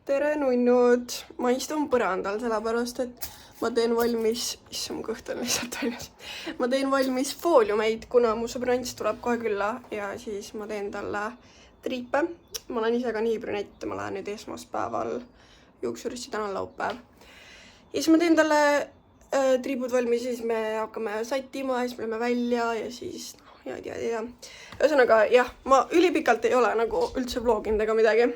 Tere nunnud! Ma istun põrandal sellepärast, et ma teen valmis, issam kõht on lihtsalt väljas. Ma teen valmis fooliumeid, kuna mu sõbrants tuleb kohe külla ja siis ma teen talle triipe. Ma olen ise ka nii brünett, ma lähen nüüd esmaspäeval juuksurisse, täna on laupäev. Ja siis ma teen talle triibud valmis, siis me hakkame sättima ja siis me läheme välja ja siis ja. Ühesõnaga, jah, ma ülipikalt ei ole nagu üldse vloginud ega midagi.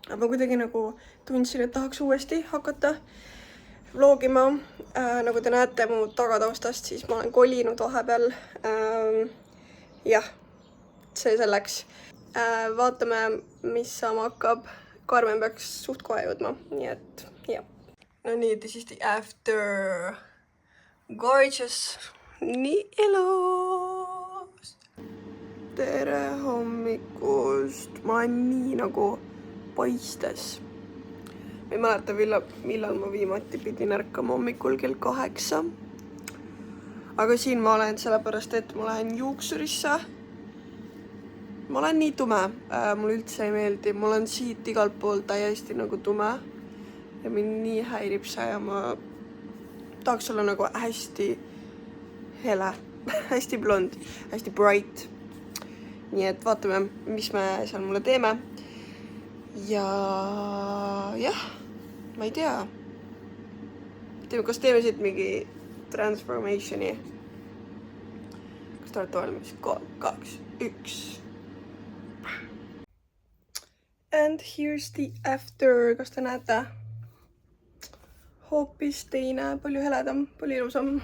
Aga ma kuidagi nagu tundsin, et tahaks uuesti hakata vlogima. Nagu te näete mu tagataustast, siis ma olen kolinud vahepeal. Jah, see selleks. Vaatame, mis saama hakkab. Karmen peaks suht kohe jõudma, nii et jah. No nii, this is the after. Gorgeous. Nii elus. Tere hommikust. Ma olen nii nagu paistes. Ma ei mäleta, millal ma viimati pidin ärkama hommikul kell 8. Aga siin ma olen sellepärast, et ma lähen juuksurisse. Ma olen nii tume. Mul üldse ei meeldi. Mul on siit igalt pool täiesti nagu tume. Ja mind nii häirib see ja ma tahaks olla nagu hästi hele. Hästi blond. Hästi bright. Nii et vaatame, mis me seal mulle teeme. Ja jah, ma ei tea. Kas teeme siit mingi transformationi? Kas te olete valmis? 3, 2, 1. And here's the after. Kas te näete? Hoopis teine, palju heledam, palju ilusam.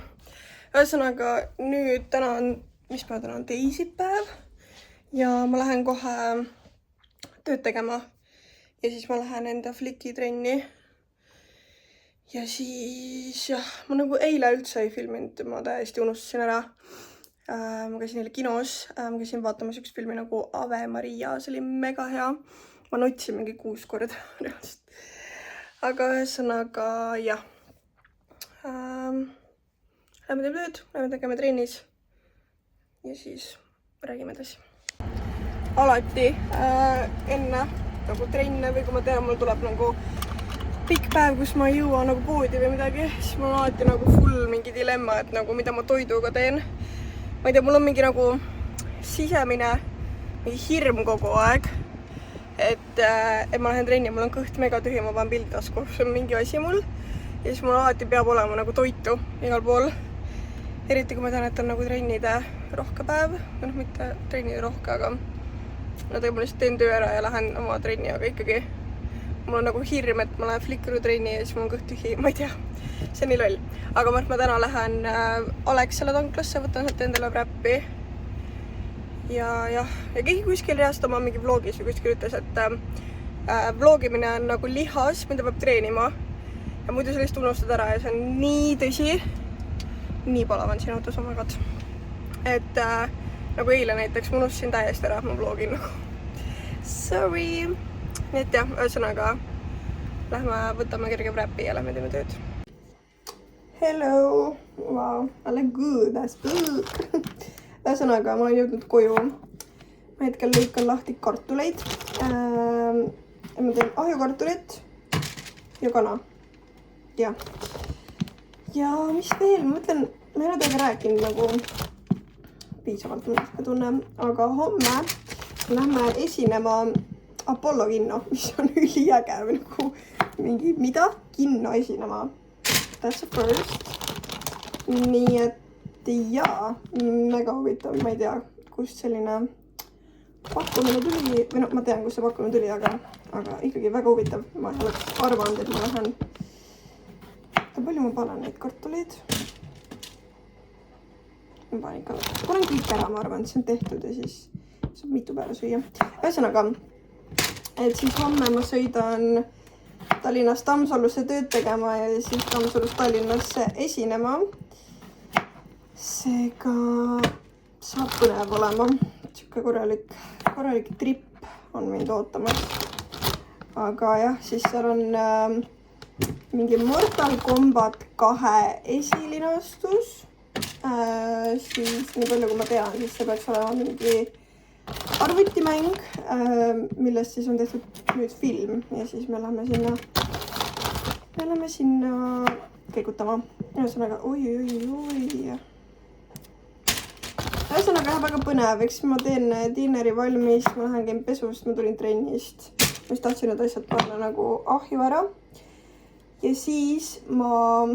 Ühesõnaga, nüüd täna on, mis päev täna on? Teisipäev. Ja ma lähen kohe tööd tegema. Ja siis ma lähen enda flikitrenni. Ja siis, jah, ma nagu eile üldse ei filminud, ma täiesti unustasin ära. Ma käisin eile kinos, ma käisin vaatamas üks filmi nagu Ave Maria, see oli mega hea. Ma notsin mingi 6 korda. Aga ühesõnaga, jah. Lähme teeme tööd, lähme tegema trennis. Ja siis räägime edasi. Alati enne nagu trenne või kui ma tean, mul tuleb nagu pikk päev, kus ma ei jõua nagu poodi või midagi, siis mul on alati nagu full mingi dilemma, et nagu mida ma toiduga teen. Ma ei tea, mul on mingi nagu sisemine mingi hirm kogu aeg, et ma lähen trenni, mul on kõht mega tühi, ma panen pildi tasku, see on mingi asi mul. Ja siis mul alati peab olema nagu toitu igal pool. Eriti kui ma tean, et on nagu trennide rohke päev, mitte trennide rohke, aga no tegelikult ma lihtsalt teen töö ära ja lähen oma trenni, aga ikkagi mul on nagu hirm, et ma lähen flikru trenni ja siis mul on kõht tühi, ma ei tea, see on nii loll. Aga ma täna lähen Alexela tanklasse, võtan sealt endale räppi. Ja keegi kuskil reast oma mingi vlogis või kuskil ütles, et vlogimine on nagu lihas, mida peab treenima. Ja muidu sa lihtsalt unustad ära ja see on nii tõsi. Nii palav on siin autos, oh my god. Et nagu eile näiteks, ma unustasin täiesti ära, ma vlogin nagu. Sorry. Nii et jah, ühesõnaga lähme võtame kerge räppi ja lähme teeme tööd. Hello. Wow, I look good, that's good. Ühesõnaga, ma olen jõudnud koju. Ma hetkel lõikan lahti kartuleid. Ma teen ahjukartulit ja kana. Ja mis veel? Ma mõtlen, ma ei ole teiega rääkinud nagu piisavalt, ma tunnen, aga homme lähme esinema Apollo kinno, mis on üliäge või nagu mingi, mida? Kinno esinema. That's the first. Nii et jaa, mega huvitav, ma ei tea, kust selline pakkumine tuli, või no ma tean, kust see pakkumine tuli, aga ikkagi väga huvitav. Ma ei oleks arvanud, et ma lähen. Palju ma panen neid kartuleid? Ma panen kõik ära, ma arvan, et see on tehtud ja siis saab mitu päeva süüa. Ühesõnaga, et siis homme ma sõidan Tallinnast Tammsalusse tööd tegema ja siis Tammsalust Tallinnasse esinema. Seega saab põnev olema. Siuke korralik trip on mind ootamas. Aga jah, siis seal on mingi Mortal Kombat 2 esilinastus. Siis nii palju kui ma tean, siis see peaks olema mingi arvutimäng, millest siis on tehtud nüüd film ja siis me läheme sinna keikutama. Ühesõnaga, oi. Ühesõnaga väga põnev, eks ma teen dinneri valmis, ma lähen käin pesust, ma tulin trennist, mis tahtsin need asjad panna nagu ahju ära. Ja siis ma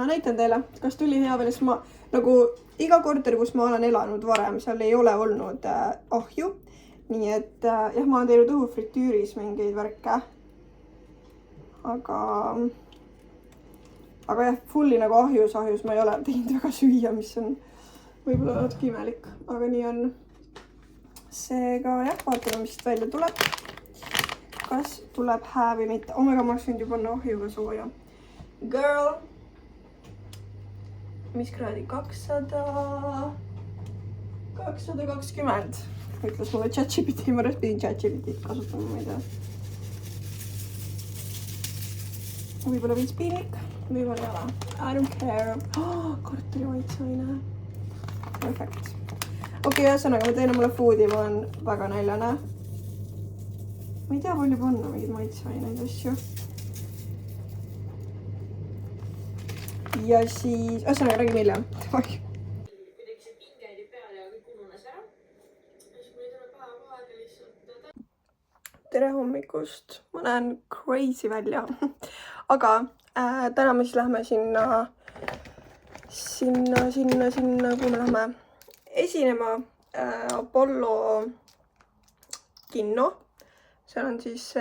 näitan teile, kas tuli hea veel, sest ma nagu iga korteri, kus ma olen elanud varem, seal ei ole olnud ahju. Nii et jah, ma olen teinud õhufritüüris mingeid värke. Aga jah, fulli nagu ahjus ma ei ole teinud väga süüa, mis on võib-olla natuke imelik, aga nii on. Seega jah, vaatame, mis välja tuleb. Kas tuleb hää või mitte. Omega ma oleks võinud ju panna ahjuga sooja. Girl! Mis kraadi? 220. Ütles mulle ChatGPT, ma pidin ChatGPT kasutama, ma ei tea. Võib-olla veits piinlik, võib-olla ei ole. I don't care. Korteri maitseaine. Perfekt. Okei, ühesõnaga, ma teen mulle foodi, ma olen väga näljane. Ma ei tea, palju panna mingid maitseaineid asju. Ja siis, ühesõnaga, räägime hiljem. Tere hommikust, ma näen crazy välja. Aga täna me siis lähme sinna, kuhu me lähme esinema Apollo kinno. Seal on siis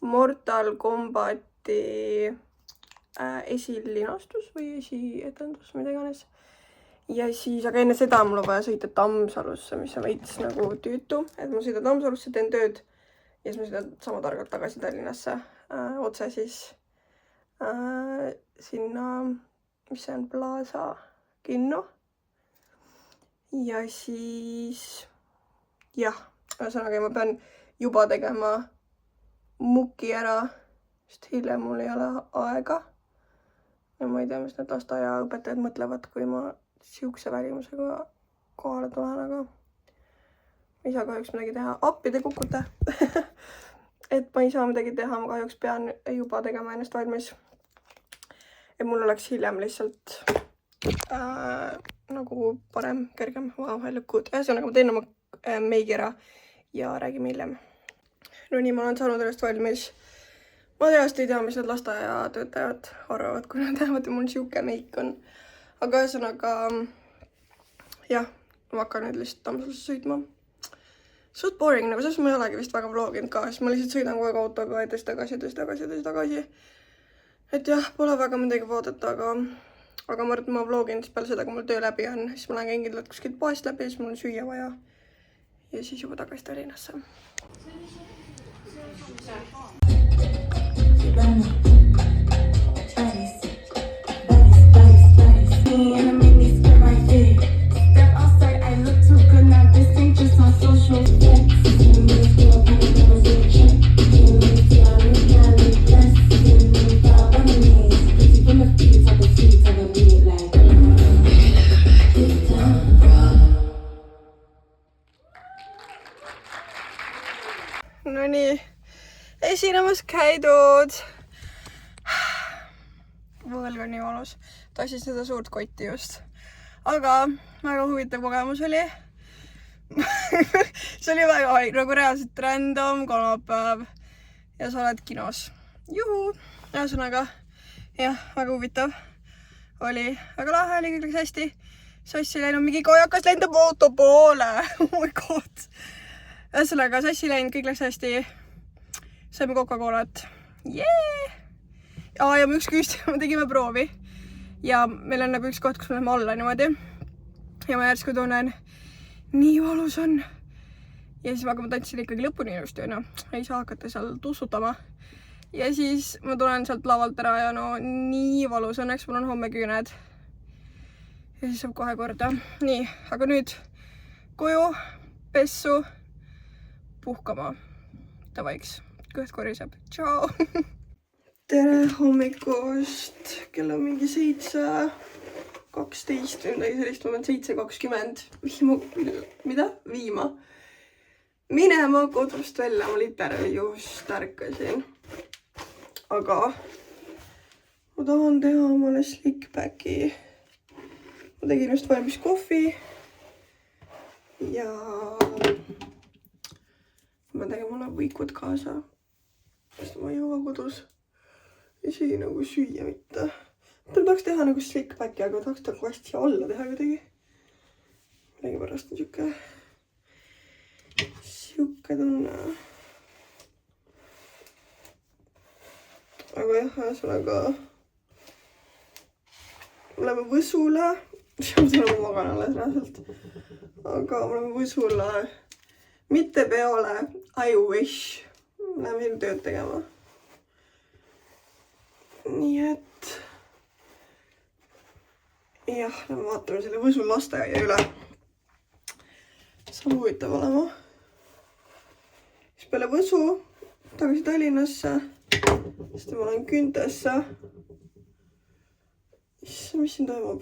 Mortal Kombati esilinastus või esietendus, mida iganes. Ja siis, aga enne seda mul on vaja sõita Tammsalusse, mis on veits nagu tüütu. Et ma sõidan Tammsalusse, teen tööd ja siis ma sõidan sama targalt tagasi Tallinnasse. Otse siis sinna, mis see on, Plaza kinno. Ja siis, jah, ühesõnaga ma pean juba tegema muki ära, sest hiljem mul ei ole aega. Ja ma ei tea, mis need lasteaiaõpetajad mõtlevad, kui ma siukse välimusega kohale tulen, aga ma ei saa kahjuks midagi teha. Appi te kukute. Et ma ei saa midagi teha, ma kahjuks pean juba tegema ennast valmis. Et mul oleks hiljem lihtsalt nagu parem, kergem. Wow, I look good. Ühesõnaga, ma teen oma meigi ära ja räägime hiljem. No nii, ma olen saanud ennast valmis. Ma teast ei tea, mis need lasteaiatöötajad arvavad, kui nad teavad, et mul siuke meik on. Aga ühesõnaga, jah, ma hakkan nüüd lihtsalt Tammsalusse sõitma. Suht boring, nagu selles ma ei olegi vist väga vloginud ka, sest ma lihtsalt sõidan kogu aeg autoga edasi tagasi. Et jah, pole väga midagi vaadata, aga ma arvan, et ma vlogin siis peale seda, kui mul töö läbi on. Siis ma lähen käin kindlalt kuskilt poest läbi, siis mul on süüa vaja. Ja siis juba tagasi Tallinnasse. No nii, esinemas käidud. Võõlg on nii valus. Tassin seda suurt kotti just. Aga väga huvitav kogemus oli. See oli väga nagu reaalselt random kolmapäev ja sa oled kinos. Juhu! Ühesõnaga, jah, väga huvitav. Oli väga lahe, oli kõik läks hästi. Sassi läinud mingi kojakas lendab auto poole. Oh my god. Ühesõnaga, Sassi läinud, kõik läks hästi. Saime Coca-Colat. Yeah! Ja me üksküst me tegime proovi. Ja meil on nagu üks koht, kus me läheme alla niimoodi. Ja ma järsku tunnen, nii valus on. Ja siis ma tantsin ikkagi lõpuni ilusti, no. Ei saa hakata seal tussutama. Ja siis ma tulen sealt lavalt ära ja no nii valus. Õnneks mul on homme küüned. Ja siis saab kohe korda. Nii, aga nüüd koju, pessu, puhkama. Tavaiks, kõht koriseb. Tšau! Tere hommikust! Kell on mingi 7:30 12 või midagi sellist, ma olen 7:20 viima minema kodust välja, ma literally just ärkasin. Aga ma tahan teha omale slickbacki. Ma tegin just valmis kohvi ja ma tegin mulle võikud kaasa, sest ma ei jõua kodus isegi nagu süüa mitte. Ta tahaks teha nagu slickbacki, aga tahaks ta hästi alla teha kuidagi. Midagi pärast on siuke tunne. Aga jah, ühesõnaga me läheme Võsule. Ma magan alles reaalselt. Aga me läheme Võsule. Mitte peole. I wish. Läheme siin tööd tegema. Nii et jah, me vaatame selle Võsu lasteaia üle. Saab huvitav olema. Siis peale Võsu tagasi Tallinnasse, sest ma olen Küntesse. Mis siin toimub?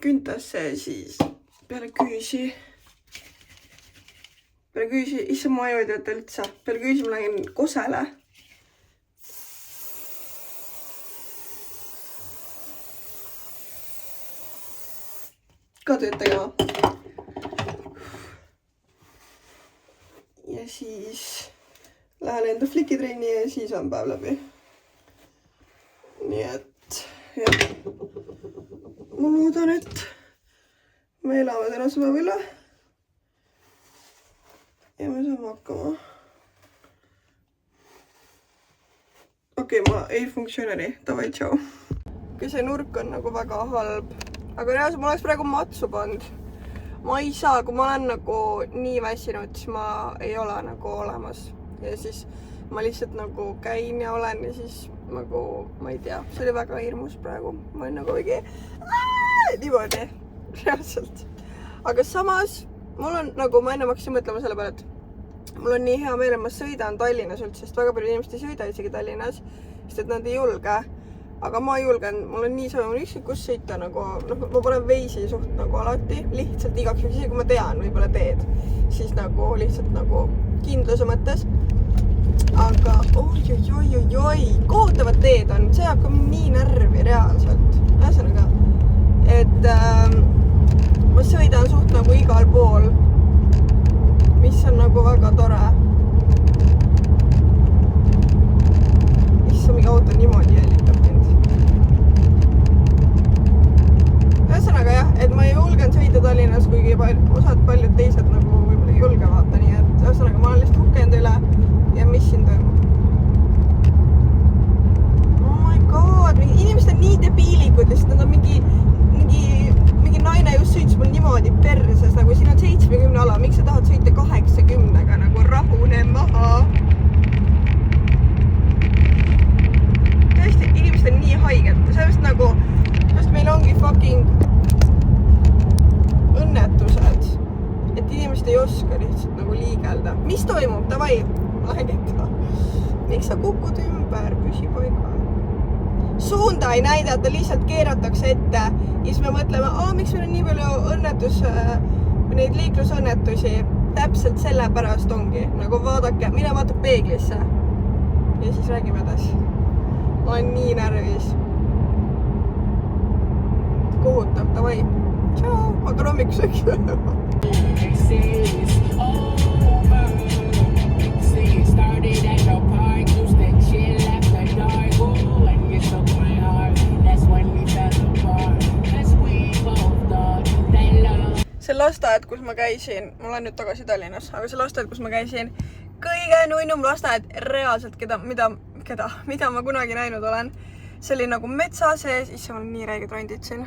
Küntesse siis peale Küüsi. Issa ma ei teata üldse. Peale Küüsi ma lähen Kosele. Ka tööd tegema. Ja siis lähen enda flikitrenni ja siis on päev läbi. Nii et jah. Ma loodan, et me elame tänase päeva üle. Ja me saame hakkama. Okei, ma ei funktsioneri. Davai, tšau. See nurk on nagu väga halb. Aga reaalselt ma oleks praegu matsu pand. Ma ei saa, kui ma olen nagu nii väsinud, siis ma ei ole nagu olemas. Ja siis ma lihtsalt nagu käin ja olen ja siis nagu, ma ei tea, see oli väga hirmus praegu. Ma olen nagu mingi niimoodi, reaalselt. Aga samas, mul on nagu, ma enne hakkasin mõtlema selle peale, et mul on nii hea meel, et ma sõidan Tallinnas üldse, sest väga palju inimesed ei sõida isegi Tallinnas, sest et nad ei julge. Aga ma julgen, mul on nii sama, mul ükskõik kus sõita nagu, ma panen veisi suht nagu alati, lihtsalt igaks juhuks, isegi kui ma tean võib-olla teed, siis nagu lihtsalt nagu kindluse mõttes. Aga oi, kohutavad teed on, see hakkab nii närvi reaalselt. Ühesõnaga, et ma sõidan suht nagu igal pool, mis on nagu väga tore. Issa mingi auto niimoodi jälitab mind. Ühesõnaga jah, et ma ei julgen sõita Tallinnas, kuigi paljud teised nagu võib-olla ei julge vaata, nii et ühesõnaga ma olen lihtsalt uhkend üle ja mis siin toimub. Oh my god, inimesed on nii debiilikud, lihtsalt nad on mingi naine just sõitis mul niimoodi perses, nagu siin on 70 ala, miks sa tahad sõita 80-ga, nagu rahune maha. Tõesti, inimesed on nii haiged, sellest nagu, sest meil ongi fucking õnnetused, et inimesed ei oska lihtsalt nagu liigelda. Mis toimub? Davai, lahendita. Miks sa kukud ümber? Püsi paika. Suunda ei näidata, lihtsalt keeratakse ette ja siis me mõtleme, miks meil on nii palju neid liiklusõnnetusi. Täpselt selle pärast ongi, nagu vaadake, mine vaata peeglisse ja siis räägime edasi. Ma olen nii närvis. Kohutab, davai. Tšau, hakkan hommikusööki võtma. See lasteaed, kus ma käisin, ma olen nüüd tagasi Tallinnas, aga see lasteaed, kus ma käisin, kõige nuinum lasteaed reaalselt, mida ma kunagi näinud olen. See oli nagu metsa sees, isse mul nii räiged rondid siin.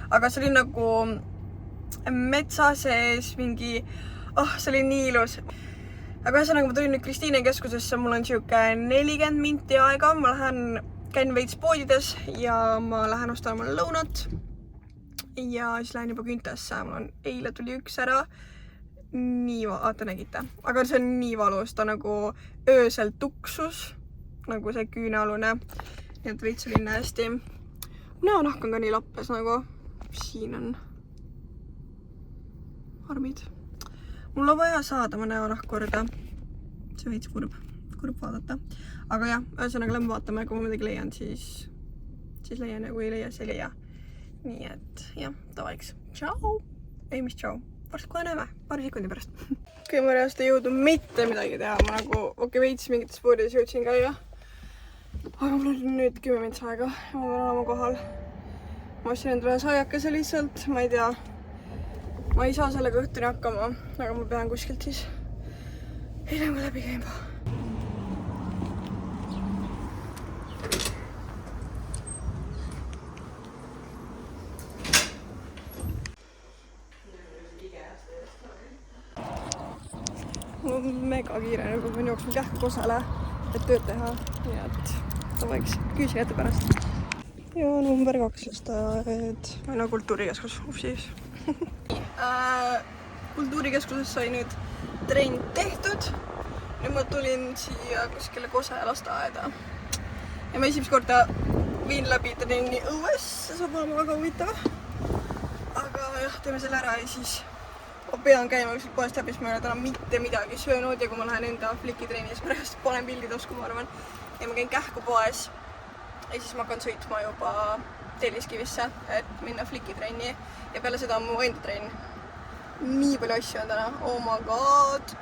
Aga see oli nagu metsa sees mingi, see oli nii ilus. Aga ühesõnaga ma tulin nüüd Kristiine keskusesse, mul on siuke 40 minti aega, ma käin veits poodides ja ma lähen ostan mulle lõunat. Ja siis lähen juba Küntesse, eile tuli üks ära, nii, vaata nägite, aga see on nii valus, ta nagu öösel tuksus, nagu see küünealune, nii et veits selline hästi... Näonahk on ka nii lappes nagu. Siin on armid. Mul on vaja saada oma näonahk korda. See veits kurb vaadata. Aga jah, ühesõnaga lähme vaatame, kui ma midagi leian, siis leian ja kui ei leia, siis ei leia. Nii et jah, tavaiks. Tšau! Ei, mis tšau? Varsti kohe näeme, paari sekundi pärast. Kui ma reast ei jõudnud mitte midagi teha, ma nagu veits mingites poodides jõudsin käia. Aga mul on nüüd 10 minutit aega ja ma pean olema kohal. Ma ostsin endale saiakese lihtsalt, ma ei tea. Ma ei saa sellega õhtuni hakkama, aga ma pean kuskilt siis hiljem ka läbi käima. Mul on mega kiire, nagu pean jooksma kähku kosale, et tööd teha. Nii et ta võiks küüsi ette pärast. Ja number 2 lasteaed. Aina kultuurikeskus. Upsis. Kultuurikeskuses sai nüüd trenn tehtud. Nüüd ma tulin siia kuskile Kose lasteaeda. Ja ma esimest korda viin läbi trenni õues. See saab olema väga huvitav. Aga jah, teeme selle ära ja siis ma pean käima kuskilt poest läbi, sest ma ei ole täna mitte midagi söönud ja kui ma lähen enda flikitrennis, pärast panen pildid osku, ma arvan. Ja ma käin kähku poes ja siis ma hakkan sõitma juba Telliskivisse, et minna flikitrenni ja peale seda on mu enda trenn. Nii palju asju on täna, oh my god!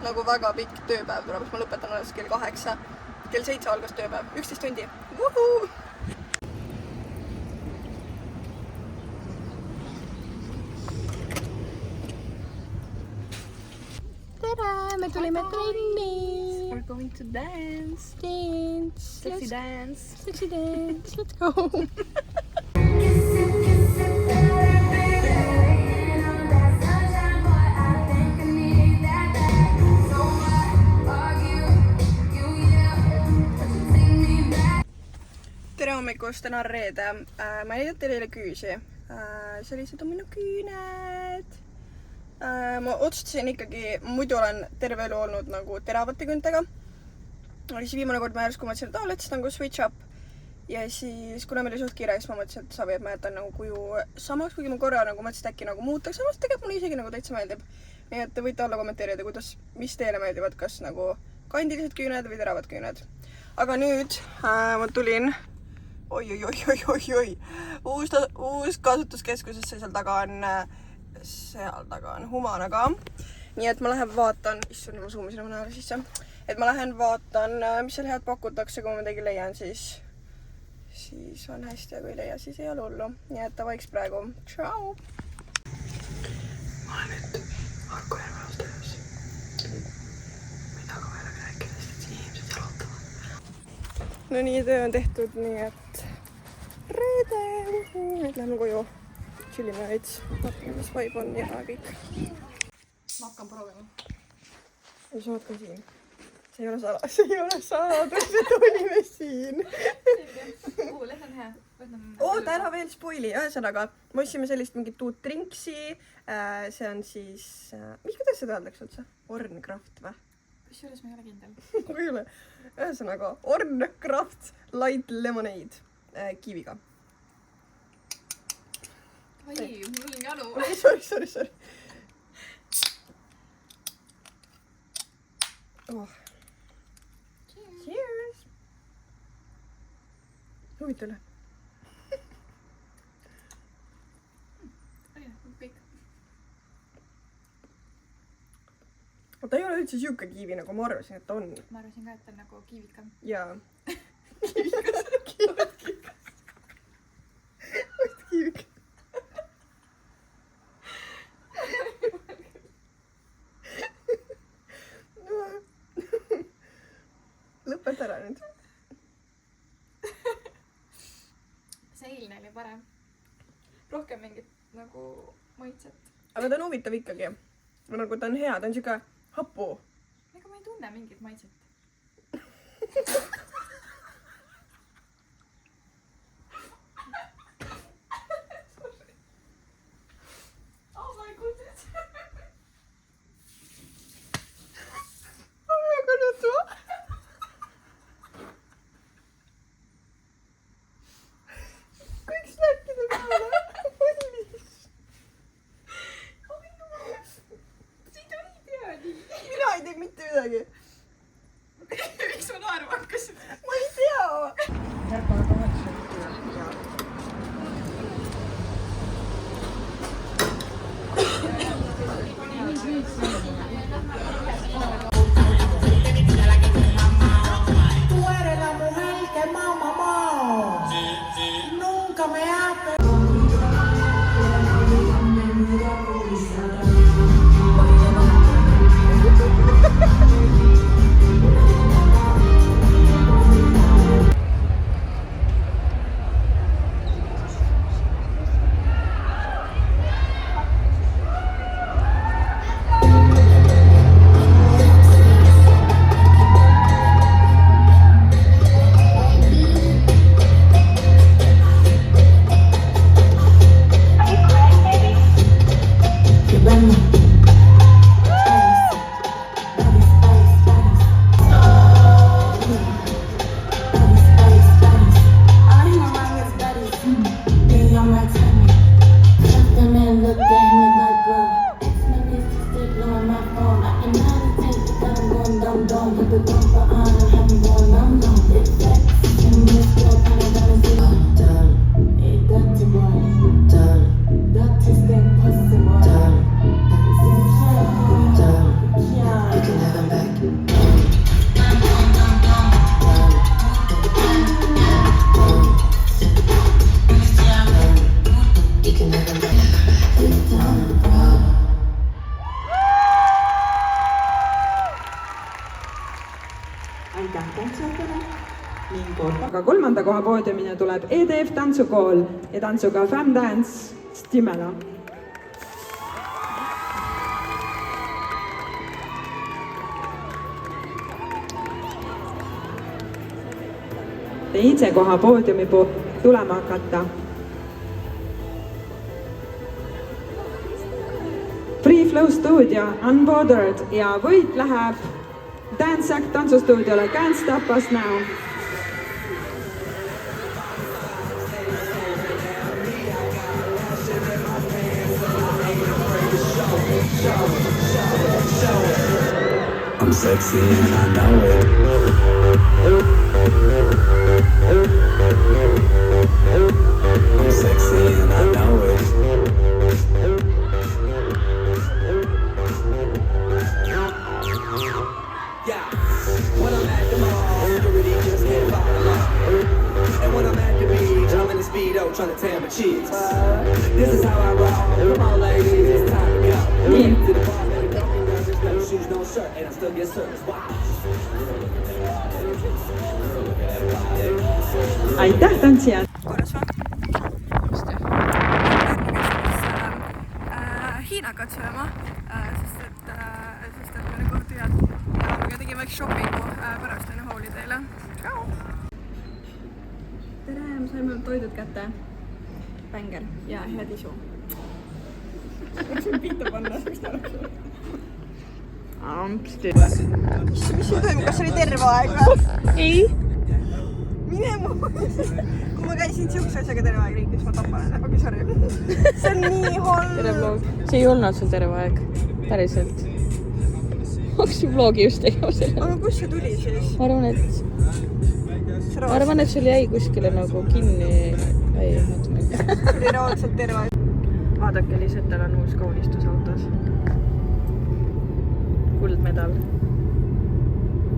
Nagu väga pikk tööpäev tuleb, sest ma lõpetan alles kell 8. Kell 7 algas tööpäev, 11 tundi. Vuhuu! Me tulime trenni. We're going to dance. Dance. Sexy dance. Sexy dance. Let's go. Tere hommikust, täna on reede. Ma ei näidata teile küüsi. Sellised on minu küüned. Ma otsustasin ikkagi, muidu olen terve elu olnud nagu teravate küüntega. Oli siis viimane kord ma järsku mõtlesin, et let's nagu switch up. Ja siis, kuna meil oli suht kiire, siis ma mõtlesin, et saab, et ma jätan nagu kuju samaks, kuigi ma korra nagu mõtlesin, et äkki nagu muutaks samast. Tegelikult mulle isegi nagu täitsa meeldib. Nii et te võite alla kommenteerida, mis teile meeldivad, kas nagu kandilised küüned või teravad küüned. Aga nüüd ma tulin uus kasutuskeskusesse, seal taga on Humana ka. Nii et ma lähen vaatan, issand, ma zoomisin oma näole sisse, et ma lähen vaatan, mis seal head pakutakse, kui ma midagi leian, siis on hästi ja kui ei leia, siis ei ole hullu. Nii et ta vaiks praegu. Tšau! Ma olen nüüd Harku Järve lasteaias. Mida ka veel rääkida, sest inimesed jalutavad. No nii, töö on tehtud, nii et reede. Nüüd lähme koju. Chillime veits, vaatame, mis vibe on ja kõik. Ma hakkan proovima. Ja sa oled ka siin. See ei ole saladus, et olime siin. Lehe on hea. Oota, ära veel spoili. Ühesõnaga, me ostsime sellist mingit uut drinksi. See on siis... kuidas seda öeldakse üldse? Orncraft või? Kusjuures ma ei ole kindel. Ma ei ole. Ühesõnaga, Orncraft Light Lemonade kiviga. Oi, mul on janu. Sorry. Oh. Cheers! Huvitav. Kõik. Ta ei ole üldse siuke kiivi, nagu ma arvasin, et ta on. Ma arvasin ka, et ta on nagu kiivika. Jaa. Kiivika. Kiivika. Lõpeta ära nüüd. See eilne oli parem. Rohkem mingit nagu maitset. Aga ta on huvitav ikkagi. Nagu ta on hea, ta on siuke hapu. Ega ma ei tunne mingit maitset. Oh my goodness. tee mitte midagi. Miks ma naerma hakkasin? Ma ei tea. Tú eres la mujer que más mamó. Nunca me ha aga kolmanda koha poodiumine tuleb EDF tantsukool ja tantsuga Femme Dance Stimela. Teise koha poodiumi tulema hakata. Free Flow Studio Unbothered ja võit läheb Dance Act tantsustuudiole Can't Stop Us Now. I'm sexy and I know it. I'm sexy and I know it. Yeah, when I'm at the mall, security just can't follow. And when I'm at the beach, I'm in the speedo trying to tan my cheeks. This is how I roll. Come on, ladies, it's time to go. Get to the bar, baby, don't be nervous. No shoes, no shirt, and I still get service. Wow. Aitäh, tantsijad! Korras va? Just jah. Hiinakat sööma, sest et me oleme kohtu head ja me tegime väike shoppingu pärast enne holideyle. Tšau! Tere, me saime toidud kätte. Bänger ja hea tisu. Võiks nüüd piita panna, miks ta oleks? Ampsti. Mis siin toimub, kas oli terve aeg või? Ei. Mine muu! Kui ma käisin siukse asjaga terve aeg riigis, ma tapan enne. Okei, sorry. See on nii halb. Tere vlog. See ei olnud sul terve aeg. Päriselt. Hakkasin vlogi just tegema selle. Aga kus see tuli siis? Ma arvan, et sul jäi kuskile nagu kinni. Ei, mõtleme. Tuli raudselt terve aeg. Vaadake, Lisetel on uus kaunistus autos. Kuldmedal.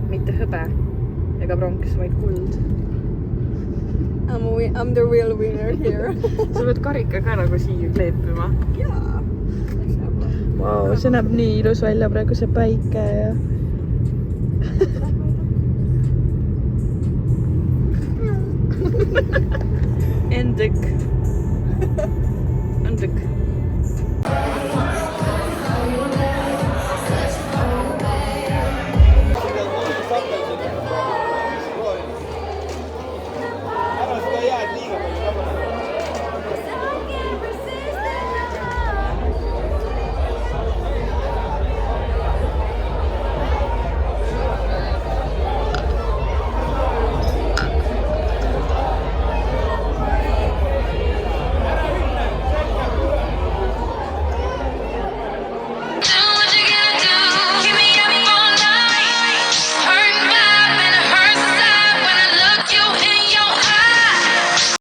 Mitte hõbe ega pronks, vaid kuld. I'm the real winner here. Sa pead karika ka nagu siia kleepima. Jaa. Wow, see näeb nii ilus välja praegu see päike ja... Endük.